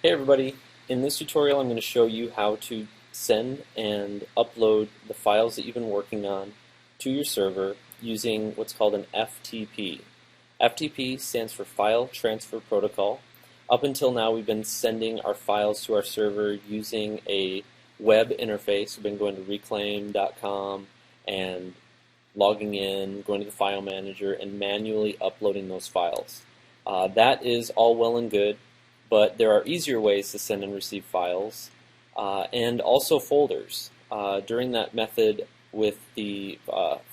Hey everybody, in this tutorial I'm going to show you how to send and upload the files that you've been working on to your server using what's called an FTP. FTP stands for File Transfer Protocol. Up until now we've been sending our files to our server using a web interface. We've been going to reclaim.com and logging in, going to the file manager, and manually uploading those files. That is all well and good. But there are easier ways to send and receive files and also folders. During that method with the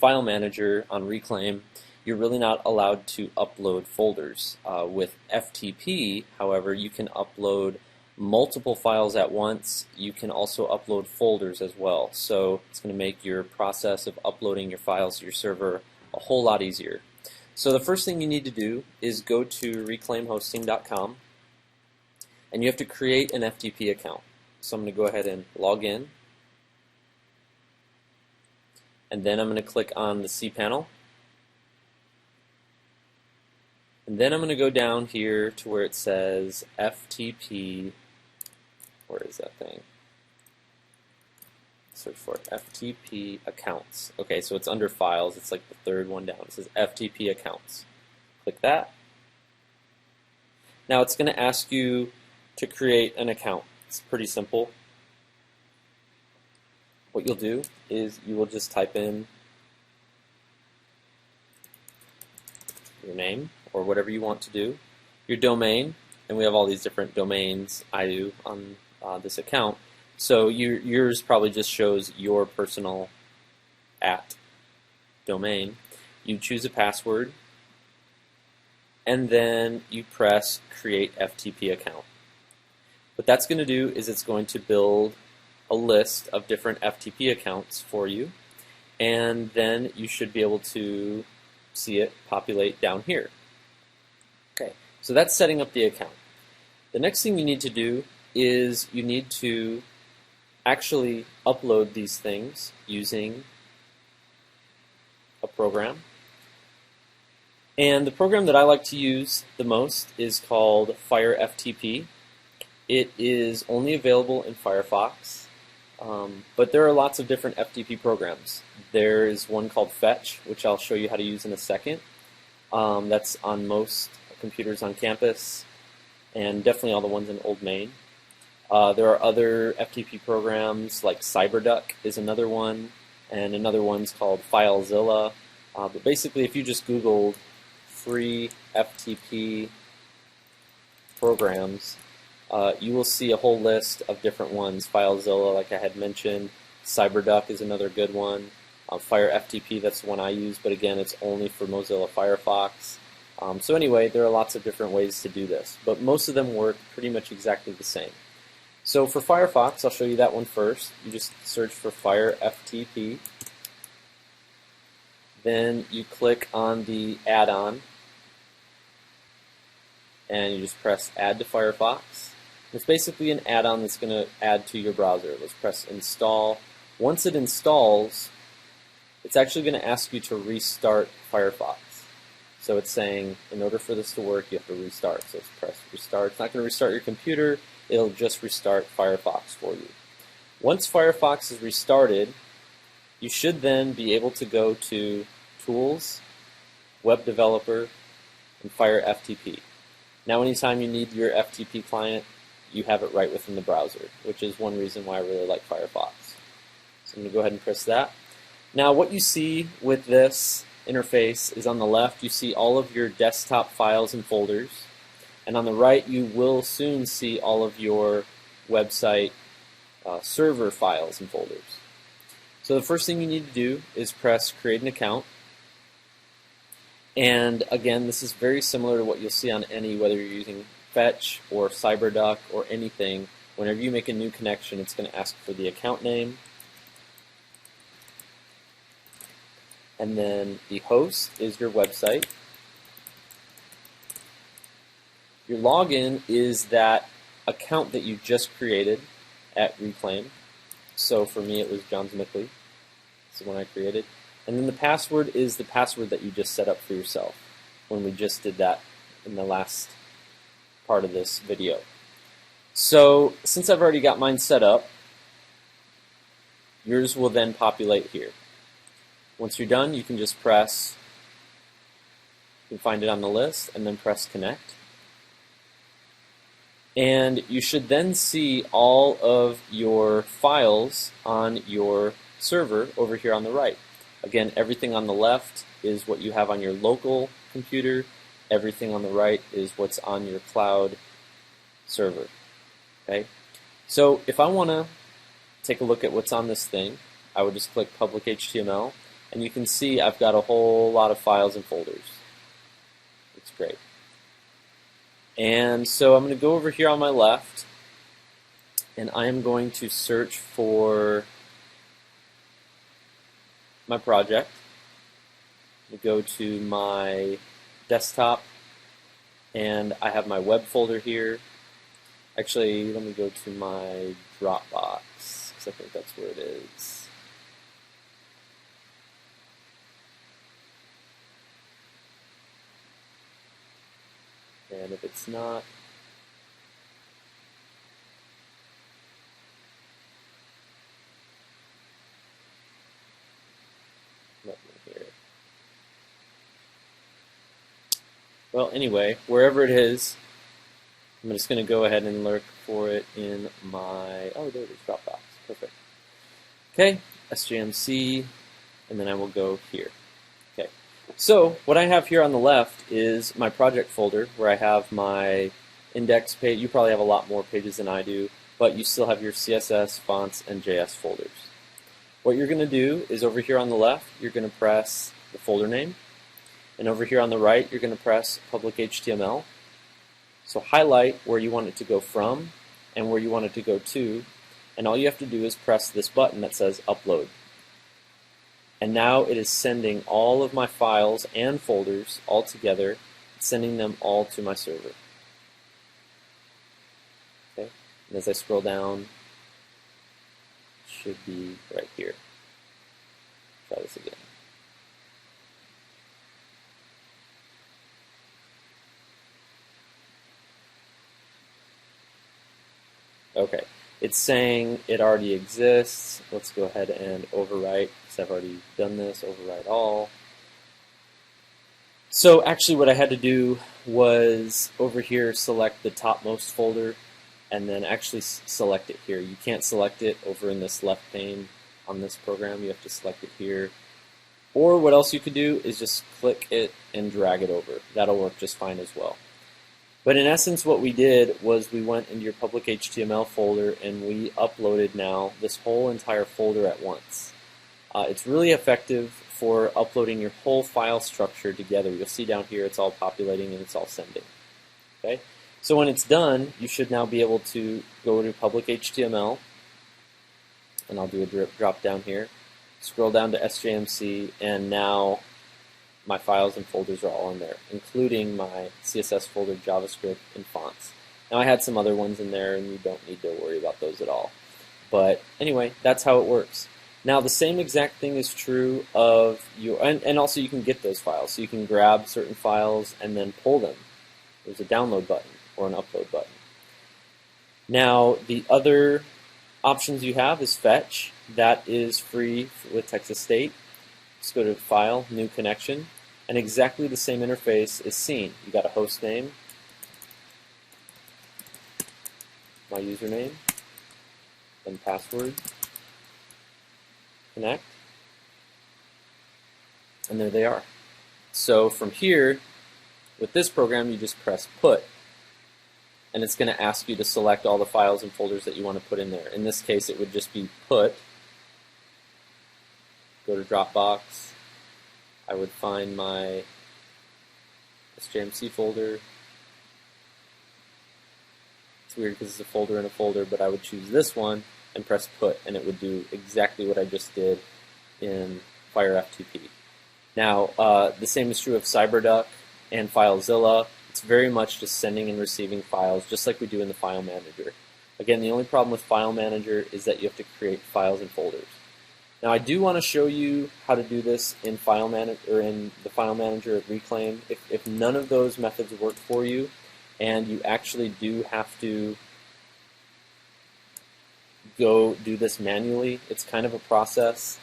file manager on Reclaim, you're really not allowed to upload folders. With FTP, however, you can upload multiple files at once. You can also upload folders as well. So it's going to make your process of uploading your files to your server a whole lot easier. So the first thing you need to do is go to reclaimhosting.com. and you have to create an FTP account. So I'm going to go ahead and log in, and then I'm going to click on the cPanel, and then I'm going to go down here to where it says FTP. Where is that thing? Search for it. FTP Accounts. Okay, so it's under Files. It's like the third one down. It says FTP Accounts. Click that. Now it's going to ask you to create an account. It's pretty simple. What you'll do is you will just type in your name or whatever you want to do, your domain, and we have all these different domains I do on this account. So yours probably just shows your personal @domain. You choose a password, and then you press Create FTP Account. What that's going to do is it's going to build a list of different FTP accounts for you, and then you should be able to see it populate down here. Okay, so that's setting up the account. The next thing you need to do is you need to actually upload these things using a program. And the program that I like to use the most is called FireFTP. It is only available in Firefox, but there are lots of different FTP programs. There is one called Fetch, which I'll show you how to use in a second. That's on most computers on campus, and definitely all the ones in Old Main. There are other FTP programs, like CyberDuck is another one, and another one's called FileZilla. But basically, if you just Googled free FTP programs, you will see a whole list of different ones. FileZilla, like I had mentioned. CyberDuck is another good one. FireFTP, that's the one I use, but again, it's only for Mozilla Firefox. So anyway, there are lots of different ways to do this, but most of them work pretty much exactly the same. So for Firefox, I'll show you that one first. You just search for FireFTP. Then you click on the add-on, and you just press Add to Firefox. It's basically an add-on that's going to add to your browser. Let's press Install. Once it installs, it's actually going to ask you to restart Firefox. So it's saying, in order for this to work, you have to restart. So let's press Restart. It's not going to restart your computer. It'll just restart Firefox for you. Once Firefox is restarted, you should then be able to go to Tools, Web Developer, and FireFTP. Now anytime you need your FTP client, you have it right within the browser, which is one reason why I really like Firefox. So I'm going to go ahead and press that. Now what you see with this interface is on the left you see all of your desktop files and folders, and on the right you will soon see all of your website server files and folders. So the first thing you need to do is press Create an Account. And again, this is very similar to what you'll see on any, whether you're using Fetch or CyberDuck or anything. Whenever you make a new connection, it's going to ask for the account name, and then the host is your website. Your login is that account that you just created at Reclaim. So for me, it was John's Mickley. This is the one I created. And then the password is the password that you just set up for yourself when we just did that in the last part of this video. So since I've already got mine set up, yours will then populate here. Once you're done, you can just press, you can find it on the list, and then press connect. And you should then see all of your files on your server over here on the right. Again, everything on the left is what you have on your local computer. Everything on the right is what's on your cloud server. Okay? So if I want to take a look at what's on this thing, I would just click public HTML, and you can see I've got a whole lot of files and folders. It's great. And so I'm going to go over here on my left, and I am going to search for my project. I'm going to go to my desktop, and I have my web folder here. Actually, let me go to my Dropbox, because I think that's where it is. And if it's not, nothing here. Well, anyway, wherever it is, I'm just going to go ahead and look for it in my, oh, there it is, Dropbox. Perfect. Okay, SJMC, and then I will go here. Okay, so what I have here on the left is my project folder where I have my index page. You probably have a lot more pages than I do, but you still have your CSS, fonts, and JS folders. What you're going to do is over here on the left, you're going to press the folder name, and over here on the right, you're going to press public HTML. So highlight where you want it to go from and where you want it to go to, and all you have to do is press this button that says upload. And now it is sending all of my files and folders all together, sending them all to my server. Okay, and as I scroll down, it should be right here. Try this again. Okay, it's saying it already exists. Let's go ahead and overwrite, because I've already done this, overwrite all. So actually what I had to do was over here select the topmost folder and then actually select it here. You can't select it over in this left pane on this program. You have to select it here. Or what else you could do is just click it and drag it over. That'll work just fine as well. But in essence, what we did was we went into your public HTML folder and we uploaded now this whole entire folder at once. It's really effective for uploading your whole file structure together. You'll see down here it's all populating and it's all sending. Okay? So when it's done, you should now be able to go to public HTML, and I'll do a drop down here, scroll down to SJMC, and now my files and folders are all in there, including my CSS folder, JavaScript, and fonts. Now I had some other ones in there, and you don't need to worry about those at all. But anyway, that's how it works. Now the same exact thing is true of your, and also you can get those files. So you can grab certain files and then pull them. There's a download button or an upload button. Now the other options you have is fetch. That is free with txstate. Just go to File, New Connection, and exactly the same interface is seen. You got a host name, my username, then password, connect, and there they are. So from here, with this program, you just press put, and it's going to ask you to select all the files and folders that you want to put in there. In this case, it would just be put. Go to Dropbox. I would find my SJMC folder. It's weird because it's a folder in a folder, but I would choose this one and press put, and it would do exactly what I just did in FireFTP. Now, the same is true of CyberDuck and FileZilla. It's very much just sending and receiving files, just like we do in the File Manager. Again, the only problem with File Manager is that you have to create files and folders. Now, I do want to show you how to do this in File Manager or in the File Manager at Reclaim. If none of those methods work for you, and you actually do have to go do this manually. It's kind of a process,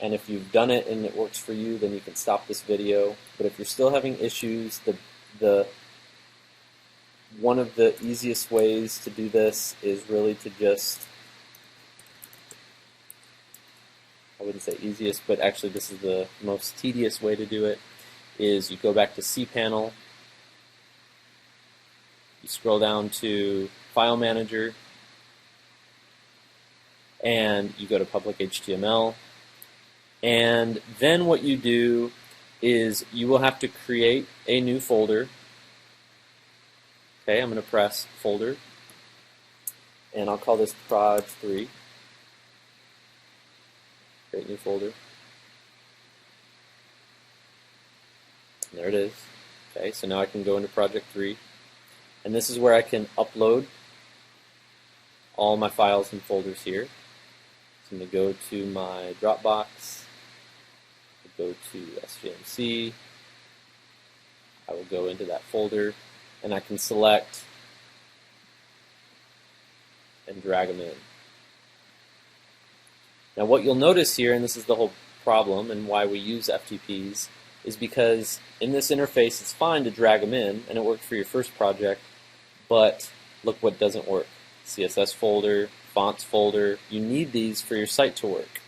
and if you've done it and it works for you, then you can stop this video. But if you're still having issues, one of the easiest ways to do this is really to just, I wouldn't say easiest, but actually this is the most tedious way to do it, is you go back to cPanel, you scroll down to File Manager, and you go to Public HTML, and then what you do is you will have to create a new folder. Okay, I'm going to press Folder, and I'll call this Proj 3. Create new folder. And there it is. Okay, so now I can go into Project 3, and this is where I can upload all my files and folders here. So I'm going to go to my Dropbox, go to SJMC, I will go into that folder, and I can select and drag them in. Now what you'll notice here, and this is the whole problem and why we use FTPs, is because in this interface it's fine to drag them in, and it worked for your first project, but look what doesn't work. CSS folder, fonts folder, you need these for your site to work.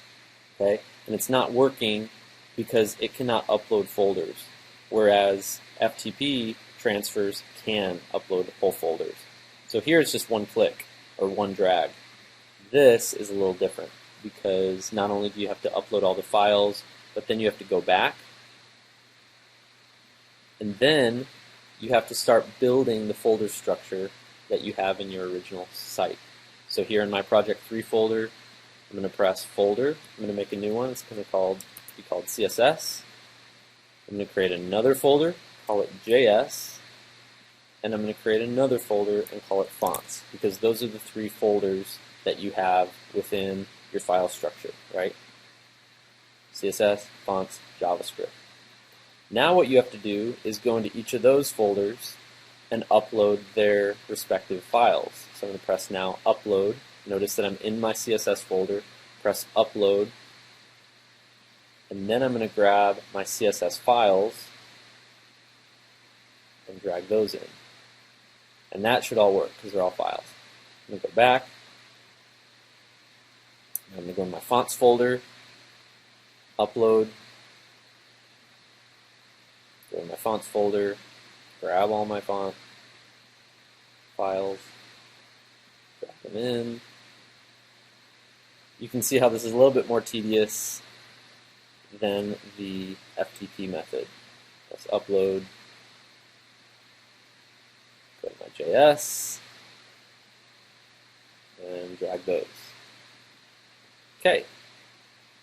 Okay? And it's not working because it cannot upload folders, whereas FTP transfers can upload whole folders. So here it's just one click or one drag. This is a little different because not only do you have to upload all the files, but then you have to go back, and then you have to start building the folder structure that you have in your original site. So here in my Project 3 folder, I'm going to press Folder. I'm going to make a new one. It's going to be called CSS. I'm going to create another folder, call it JS, and I'm going to create another folder and call it Fonts, because those are the three folders that you have within your file structure, right? CSS, Fonts, JavaScript. Now what you have to do is go into each of those folders and upload their respective files. So I'm going to press now Upload. Notice that I'm in my CSS folder, press Upload, and then I'm going to grab my CSS files and drag those in. And that should all work because they're all files. I'm going to go back. I'm going to go in my Fonts folder, Upload, go in my Fonts folder, grab all my font files, drag them in. You can see how this is a little bit more tedious than the FTP method. Let's upload, go to my JS, and drag those. Okay,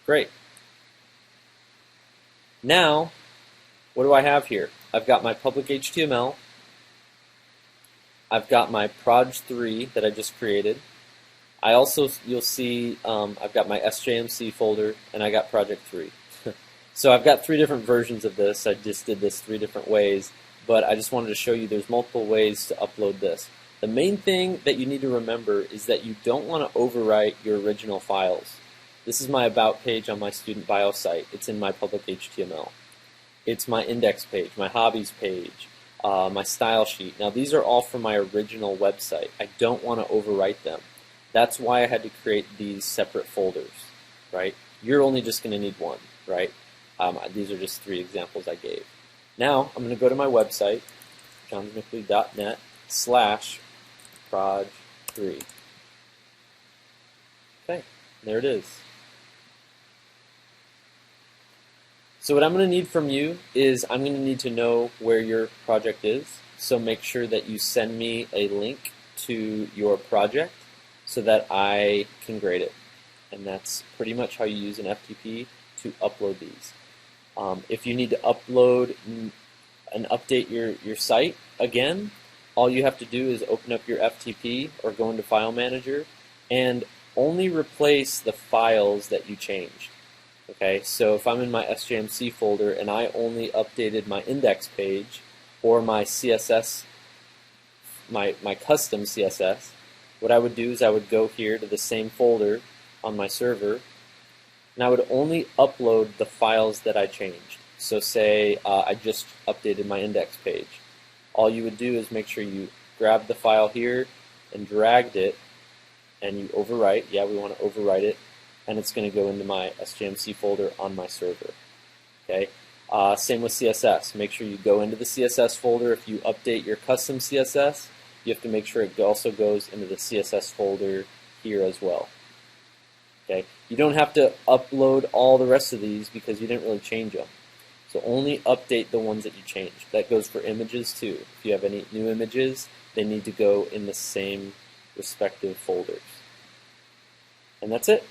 great. Now, what do I have here? I've got my public HTML. I've got my Proj 3 that I just created. I also, you'll see, I've got my SJMC folder, and I got Project 3. So I've got 3 different versions of this. I just did this 3 different ways, but I just wanted to show you there's multiple ways to upload this. The main thing that you need to remember is that you don't want to overwrite your original files. This is my About page on my student bio site. It's in my public HTML. It's my index page, my hobbies page, my style sheet. Now these are all from my original website. I don't want to overwrite them. That's why I had to create these separate folders, right? You're only just going to need one, right? These are just 3 examples I gave. Now I'm going to go to my website, johnsmickley.net/proj3. Okay, there it is. So what I'm going to need from you is I'm going to need to know where your project is. So make sure that you send me a link to your project so that I can grade it. And that's pretty much how you use an FTP to upload these. If you need to upload and update your site again, all you have to do is open up your FTP or go into File Manager and only replace the files that you changed. Okay, so if I'm in my SJMC folder and I only updated my index page or my CSS, my custom CSS, what I would do is I would go here to the same folder on my server, and I would only upload the files that I changed. So say I just updated my index page. All you would do is make sure you grab the file here and dragged it, and you overwrite. Yeah, we want to overwrite it, and it's going to go into my SJMC folder on my server. Okay. Same with CSS. Make sure you go into the CSS folder. If you update your custom CSS, you have to make sure it also goes into the CSS folder here as well. Okay. You don't have to upload all the rest of these because you didn't really change them. So only update the ones that you changed. That goes for images too. If you have any new images, they need to go in the same respective folders. And that's it.